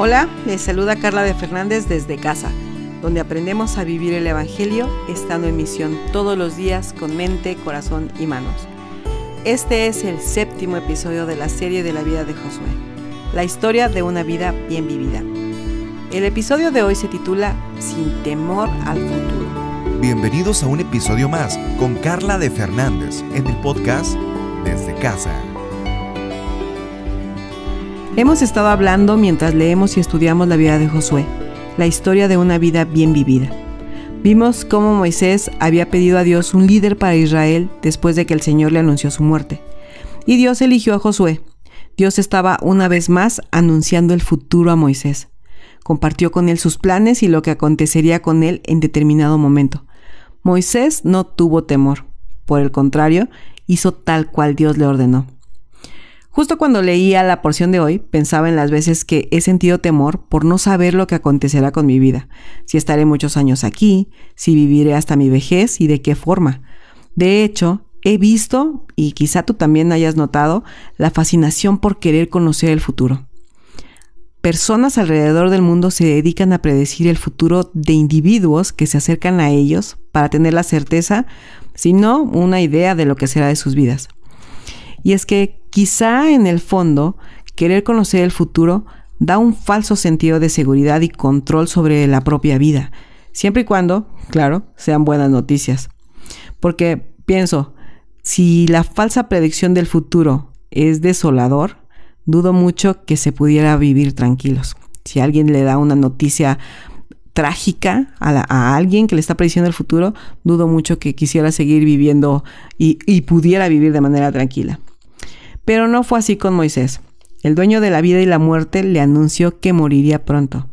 Hola, les saluda Carla de Fernández desde casa, donde aprendemos a vivir el Evangelio estando en misión todos los días con mente, corazón y manos. Este es el 7º episodio de la serie de la vida de Josué, la historia de una vida bien vivida. El episodio de hoy se titula Sin temor al futuro. Bienvenidos a un episodio más con Carla de Fernández en el podcast Desde Casa. Hemos estado hablando mientras leemos y estudiamos la vida de Josué, la historia de una vida bien vivida. Vimos cómo Moisés había pedido a Dios un líder para Israel después de que el Señor le anunció su muerte. Y Dios eligió a Josué. Dios estaba una vez más anunciando el futuro a Moisés. Compartió con él sus planes y lo que acontecería con él en determinado momento. Moisés no tuvo temor. Por el contrario, hizo tal cual Dios le ordenó. Justo cuando leía la porción de hoy, pensaba en las veces que he sentido temor por no saber lo que acontecerá con mi vida, si estaré muchos años aquí, si viviré hasta mi vejez y de qué forma. De hecho, he visto, y quizá tú también hayas notado, la fascinación por querer conocer el futuro. Personas alrededor del mundo se dedican a predecir el futuro de individuos que se acercan a ellos para tener la certeza, si no una idea de lo que será de sus vidas. Y es que quizá en el fondo, querer conocer el futuro da un falso sentido de seguridad y control sobre la propia vida, siempre y cuando, claro, sean buenas noticias. Porque pienso, si la falsa predicción del futuro es desolador, dudo mucho que se pudiera vivir tranquilos. Si alguien le da una noticia trágica a alguien que le está prediciendo el futuro, dudo mucho que quisiera seguir viviendo y pudiera vivir de manera tranquila. Pero no fue así con Moisés. El dueño de la vida y la muerte le anunció que moriría pronto.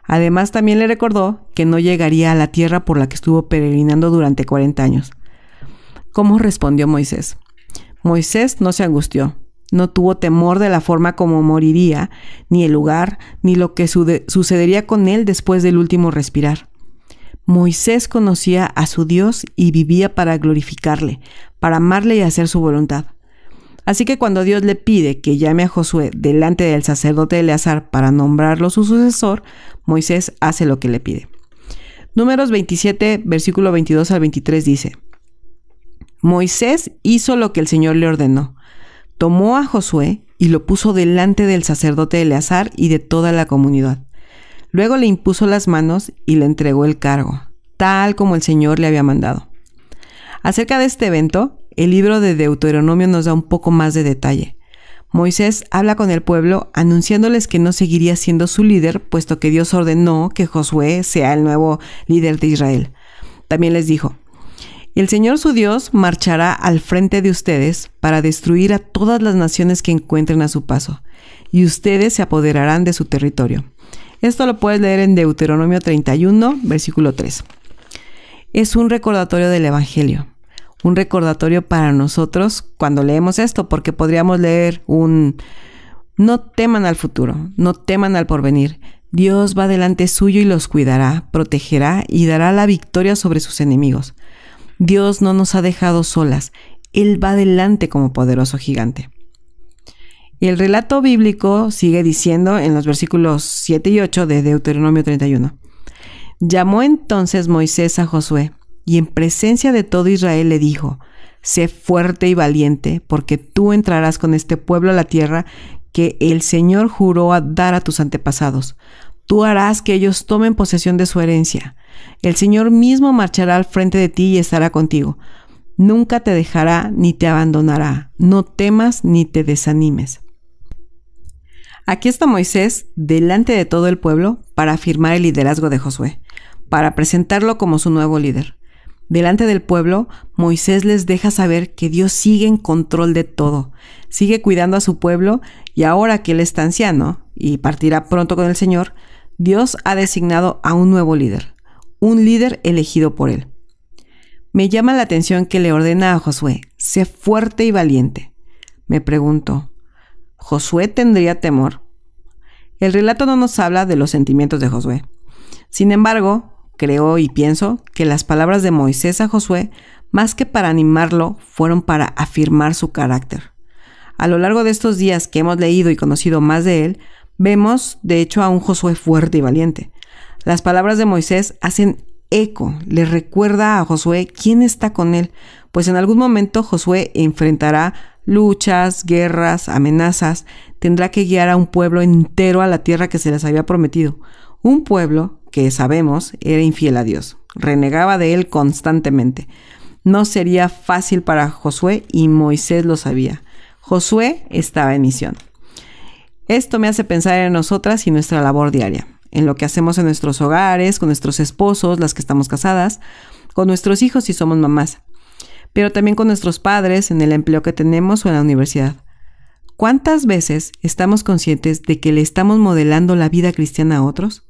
Además, también le recordó que no llegaría a la tierra por la que estuvo peregrinando durante 40 años. ¿Cómo respondió Moisés? Moisés no se angustió. No tuvo temor de la forma como moriría, ni el lugar, ni lo que sucedería con él después del último respirar. Moisés conocía a su Dios y vivía para glorificarle, para amarle y hacer su voluntad. Así que cuando Dios le pide que llame a Josué delante del sacerdote Eleazar para nombrarlo su sucesor, Moisés hace lo que le pide. Números 27, versículo 22 al 23 dice: Moisés hizo lo que el Señor le ordenó. Tomó a Josué y lo puso delante del sacerdote Eleazar y de toda la comunidad. Luego le impuso las manos y le entregó el cargo, tal como el Señor le había mandado. Acerca de este evento, el libro de Deuteronomio nos da un poco más de detalle. Moisés habla con el pueblo anunciándoles que no seguiría siendo su líder, puesto que Dios ordenó que Josué sea el nuevo líder de Israel. También les dijo: el Señor su Dios marchará al frente de ustedes para destruir a todas las naciones que encuentren a su paso, y ustedes se apoderarán de su territorio. Esto lo puedes leer en Deuteronomio 31, versículo 3. Es un recordatorio del Evangelio, un recordatorio para nosotros cuando leemos esto, porque podríamos leer no teman al futuro, no teman al porvenir. Dios va delante suyo y los cuidará, protegerá y dará la victoria sobre sus enemigos. Dios no nos ha dejado solas, Él va delante como poderoso gigante. Y el relato bíblico sigue diciendo en los versículos 7 y 8 de Deuteronomio 31. Llamó entonces Moisés a Josué, y en presencia de todo Israel le dijo: sé fuerte y valiente, porque tú entrarás con este pueblo a la tierra que el Señor juró dar a tus antepasados. Tú harás que ellos tomen posesión de su herencia. El Señor mismo marchará al frente de ti y estará contigo. Nunca te dejará ni te abandonará. No temas ni te desanimes. Aquí está Moisés delante de todo el pueblo para afirmar el liderazgo de Josué, para presentarlo como su nuevo líder. Delante del pueblo, Moisés les deja saber que Dios sigue en control de todo, sigue cuidando a su pueblo, y ahora que él está anciano y partirá pronto con el Señor, Dios ha designado a un nuevo líder, un líder elegido por él. Me llama la atención que le ordena a Josué: sé fuerte y valiente. Me pregunto, ¿Josué tendría temor? El relato no nos habla de los sentimientos de Josué. Sin embargo, creo y pienso que las palabras de Moisés a Josué, más que para animarlo, fueron para afirmar su carácter. A lo largo de estos días que hemos leído y conocido más de él, Vemos, de hecho, a un Josué fuerte y valiente. Las palabras de Moisés hacen eco, le recuerda a Josué quién está con él, pues en algún momento Josué enfrentará luchas, guerras, amenazas, tendrá que guiar a un pueblo entero a la tierra que se les había prometido. Un pueblo que, sabemos, era infiel a Dios, renegaba de él constantemente. No sería fácil para Josué y Moisés lo sabía. Josué estaba en misión. Esto me hace pensar en nosotras y nuestra labor diaria, en lo que hacemos en nuestros hogares, con nuestros esposos, las que estamos casadas, con nuestros hijos si somos mamás, pero también con nuestros padres, en el empleo que tenemos o en la universidad. ¿Cuántas veces estamos conscientes de que le estamos modelando la vida cristiana a otros?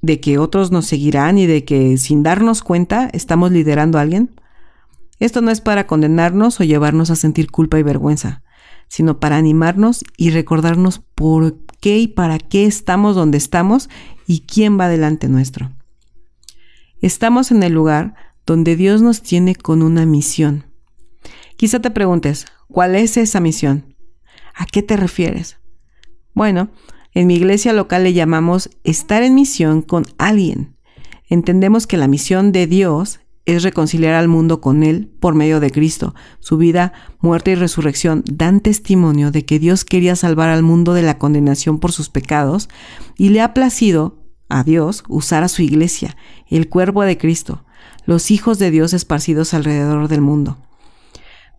¿De que otros nos seguirán y de que sin darnos cuenta estamos liderando a alguien? Esto no es para condenarnos o llevarnos a sentir culpa y vergüenza, sino para animarnos y recordarnos por qué y para qué estamos donde estamos y quién va delante nuestro. Estamos en el lugar donde Dios nos tiene con una misión. Quizá te preguntes, ¿cuál es esa misión? ¿A qué te refieres? Bueno, en mi iglesia local le llamamos estar en misión con alguien. Entendemos que la misión de Dios es reconciliar al mundo con Él por medio de Cristo. Su vida, muerte y resurrección dan testimonio de que Dios quería salvar al mundo de la condenación por sus pecados y le ha placido a Dios usar a su iglesia, el cuerpo de Cristo, los hijos de Dios esparcidos alrededor del mundo.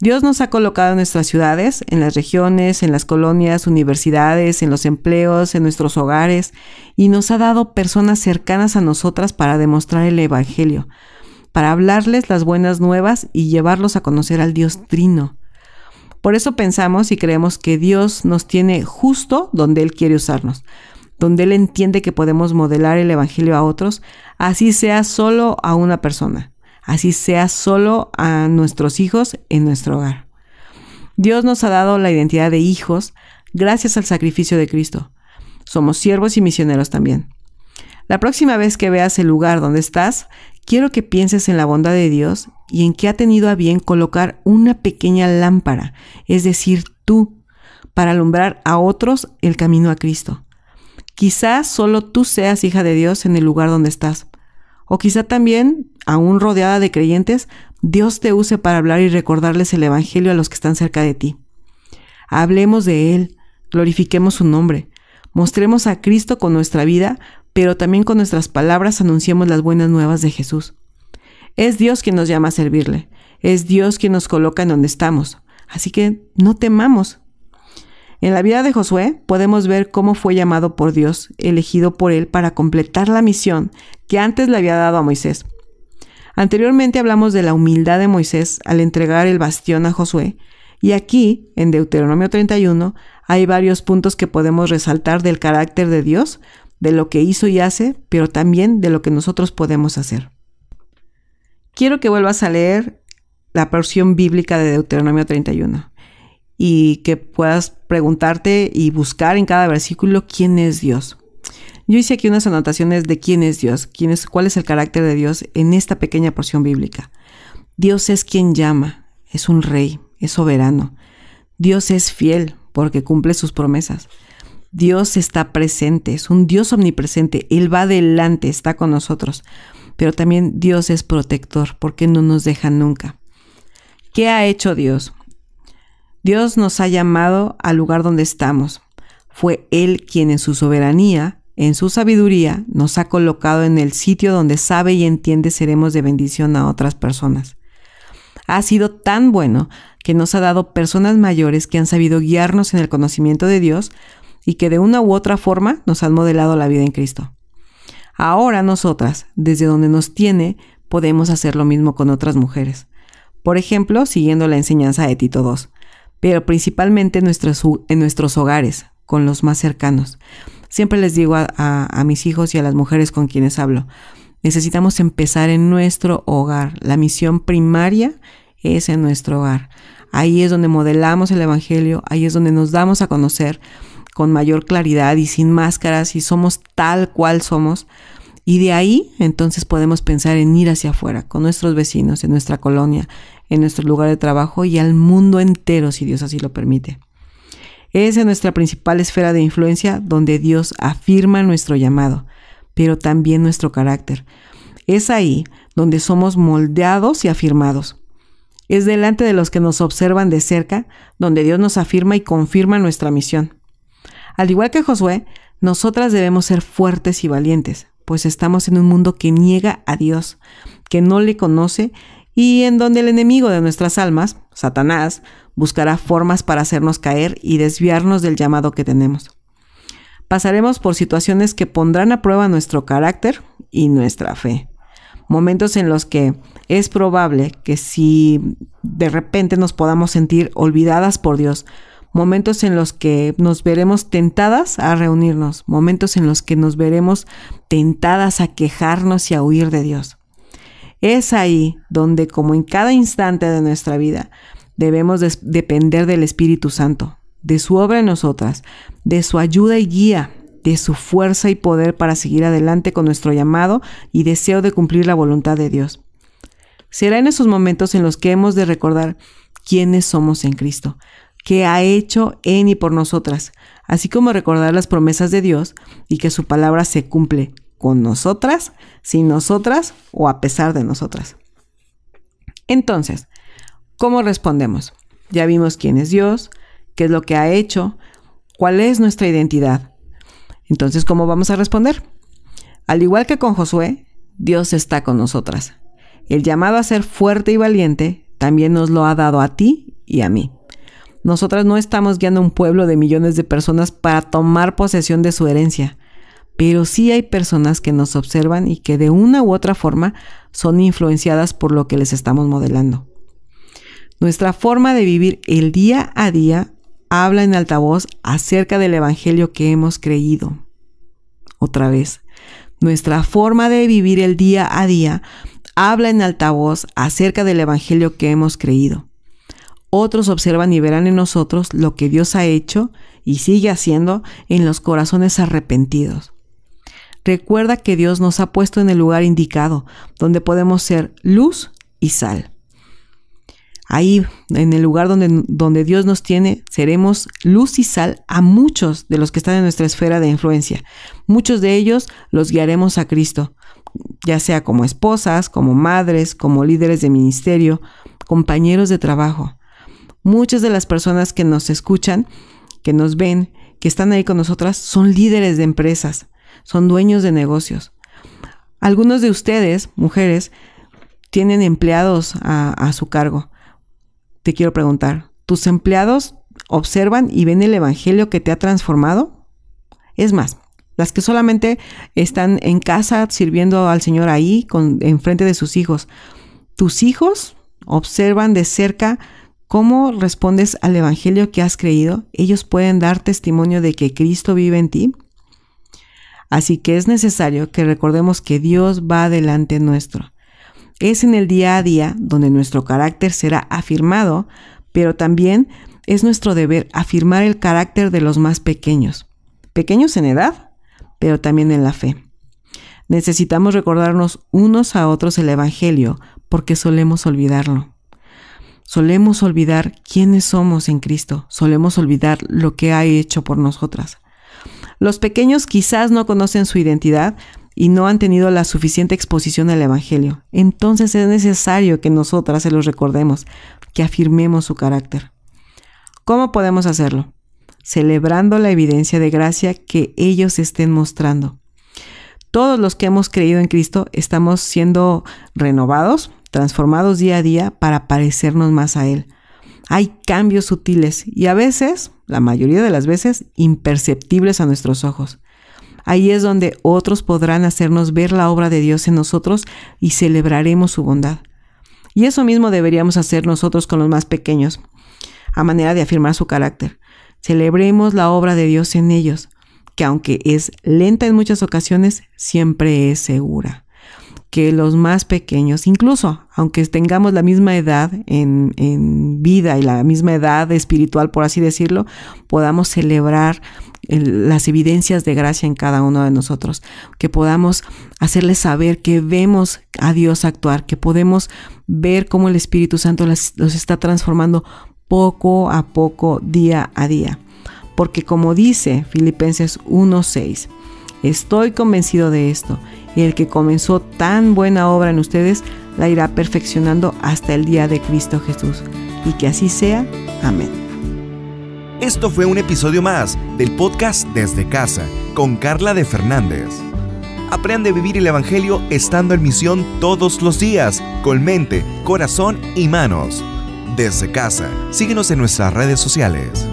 Dios nos ha colocado en nuestras ciudades, en las regiones, en las colonias, universidades, en los empleos, en nuestros hogares, y nos ha dado personas cercanas a nosotras para demostrar el Evangelio, para hablarles las buenas nuevas y llevarlos a conocer al Dios Trino. Por eso pensamos y creemos que Dios nos tiene justo donde Él quiere usarnos, donde Él entiende que podemos modelar el Evangelio a otros, así sea solo a una persona, así sea solo a nuestros hijos en nuestro hogar. Dios nos ha dado la identidad de hijos gracias al sacrificio de Cristo. Somos siervos y misioneros también. La próxima vez que veas el lugar donde estás, quiero que pienses en la bondad de Dios y en que ha tenido a bien colocar una pequeña lámpara, es decir, tú, para alumbrar a otros el camino a Cristo. Quizás solo tú seas hija de Dios en el lugar donde estás. O quizá también, aún rodeada de creyentes, Dios te use para hablar y recordarles el Evangelio a los que están cerca de ti. Hablemos de Él, glorifiquemos su nombre, mostremos a Cristo con nuestra vida, pero también con nuestras palabras anunciemos las buenas nuevas de Jesús. Es Dios quien nos llama a servirle, es Dios quien nos coloca en donde estamos, así que no temamos. En la vida de Josué podemos ver cómo fue llamado por Dios, elegido por Él para completar la misión que antes le había dado a Moisés. Anteriormente hablamos de la humildad de Moisés al entregar el bastión a Josué, y aquí, en Deuteronomio 31, hay varios puntos que podemos resaltar del carácter de Dios, de lo que hizo y hace, pero también de lo que nosotros podemos hacer. Quiero que vuelvas a leer la porción bíblica de Deuteronomio 31 y que puedas preguntarte y buscar en cada versículo quién es Dios. Yo hice aquí unas anotaciones de quién es Dios, cuál es el carácter de Dios en esta pequeña porción bíblica. Dios es quien llama, es un rey, es soberano. Dios es fiel porque cumple sus promesas. Dios está presente, es un Dios omnipresente. Él va adelante, está con nosotros. Pero también Dios es protector porque no nos deja nunca. ¿Qué ha hecho Dios? Dios nos ha llamado al lugar donde estamos. Fue Él quien en su soberanía, en su sabiduría, nos ha colocado en el sitio donde sabe y entiende seremos de bendición a otras personas. Ha sido tan bueno que nos ha dado personas mayores que han sabido guiarnos en el conocimiento de Dios y que de una u otra forma nos han modelado la vida en Cristo. Ahora nosotras, desde donde nos tiene, podemos hacer lo mismo con otras mujeres. Por ejemplo, siguiendo la enseñanza de Tito 2, pero principalmente en nuestros hogares, con los más cercanos. Siempre les digo a mis hijos y a las mujeres con quienes hablo, necesitamos empezar en nuestro hogar. La misión primaria es en nuestro hogar. Ahí es donde modelamos el Evangelio, ahí es donde nos damos a conocer con mayor claridad y sin máscaras y somos tal cual somos. Y de ahí entonces podemos pensar en ir hacia afuera, con nuestros vecinos, en nuestra colonia, en nuestro lugar de trabajo y al mundo entero, si Dios así lo permite. Es en nuestra principal esfera de influencia donde Dios afirma nuestro llamado, pero también nuestro carácter. Es ahí donde somos moldeados y afirmados. Es delante de los que nos observan de cerca donde Dios nos afirma y confirma nuestra misión. Al igual que Josué, nosotras debemos ser fuertes y valientes, pues estamos en un mundo que niega a Dios, que no le conoce y en donde el enemigo de nuestras almas, Satanás, buscará formas para hacernos caer y desviarnos del llamado que tenemos. Pasaremos por situaciones que pondrán a prueba nuestro carácter y nuestra fe. Momentos en los que es probable que si de repente nos podamos sentir olvidadas por Dios, momentos en los que nos veremos tentadas a reunirnos, momentos en los que nos veremos tentadas a quejarnos y a huir de Dios. Es ahí donde, como en cada instante de nuestra vida, debemos depender del Espíritu Santo, de su obra en nosotras, de su ayuda y guía, de su fuerza y poder para seguir adelante con nuestro llamado y deseo de cumplir la voluntad de Dios. Será en esos momentos en los que hemos de recordar quiénes somos en Cristo, qué ha hecho en y por nosotras, así como recordar las promesas de Dios y que su palabra se cumple con nosotras, sin nosotras o a pesar de nosotras. Entonces, ¿cómo respondemos? Ya vimos quién es Dios, qué es lo que ha hecho, cuál es nuestra identidad. Entonces, ¿cómo vamos a responder? Al igual que con Josué, Dios está con nosotras. El llamado a ser fuerte y valiente también nos lo ha dado a ti y a mí. Nosotras no estamos guiando a un pueblo de millones de personas para tomar posesión de su herencia, pero sí hay personas que nos observan y que de una u otra forma son influenciadas por lo que les estamos modelando. Nuestra forma de vivir el día a día habla en altavoz acerca del evangelio que hemos creído. Otra vez, nuestra forma de vivir el día a día habla en altavoz acerca del evangelio que hemos creído. Otros observan y verán en nosotros lo que Dios ha hecho y sigue haciendo en los corazones arrepentidos. Recuerda que Dios nos ha puesto en el lugar indicado, donde podemos ser luz y sal. Ahí, en el lugar donde Dios nos tiene, seremos luz y sal a muchos de los que están en nuestra esfera de influencia. Muchos de ellos los guiaremos a Cristo, ya sea como esposas, como madres, como líderes de ministerio, compañeros de trabajo. Muchas de las personas que nos escuchan, que nos ven, que están ahí con nosotras, son líderes de empresas, son dueños de negocios. Algunos de ustedes, mujeres, tienen empleados a su cargo. Te quiero preguntar, ¿tus empleados observan y ven el evangelio que te ha transformado? Es más, las que solamente están en casa sirviendo al Señor ahí, enfrente de sus hijos, ¿tus hijos observan de cerca cómo respondes al evangelio que has creído? ¿Ellos pueden dar testimonio de que Cristo vive en ti? Así que es necesario que recordemos que Dios va delante nuestro. Es en el día a día donde nuestro carácter será afirmado, pero también es nuestro deber afirmar el carácter de los más pequeños. Pequeños en edad, pero también en la fe. Necesitamos recordarnos unos a otros el evangelio porque solemos olvidarlo. Solemos olvidar quiénes somos en Cristo. Solemos olvidar lo que ha hecho por nosotras. Los pequeños quizás no conocen su identidad y no han tenido la suficiente exposición al evangelio. Entonces es necesario que nosotras se los recordemos, que afirmemos su carácter. ¿Cómo podemos hacerlo? Celebrando la evidencia de gracia que ellos estén mostrando. Todos los que hemos creído en Cristo estamos siendo renovados, transformados día a día para parecernos más a Él. Hay cambios sutiles y a veces, la mayoría de las veces, imperceptibles a nuestros ojos. Ahí es donde otros podrán hacernos ver la obra de Dios en nosotros y celebraremos su bondad. Y eso mismo deberíamos hacer nosotros con los más pequeños, a manera de afirmar su carácter. Celebremos la obra de Dios en ellos, que aunque es lenta en muchas ocasiones, siempre es segura. Que los más pequeños, incluso aunque tengamos la misma edad en vida y la misma edad espiritual, por así decirlo, podamos celebrar las evidencias de gracia en cada uno de nosotros, que podamos hacerles saber que vemos a Dios actuar, que podemos ver cómo el Espíritu Santo los está transformando poco a poco, día a día. porque como dice Filipenses 1:6, estoy convencido de esto, y el que comenzó tan buena obra en ustedes la irá perfeccionando hasta el día de Cristo Jesús. Y que así sea. Amén. Esto fue un episodio más del podcast Desde Casa con Carla de Fernández. Aprende a vivir el Evangelio estando en misión todos los días, con mente, corazón y manos. Desde Casa, síguenos en nuestras redes sociales.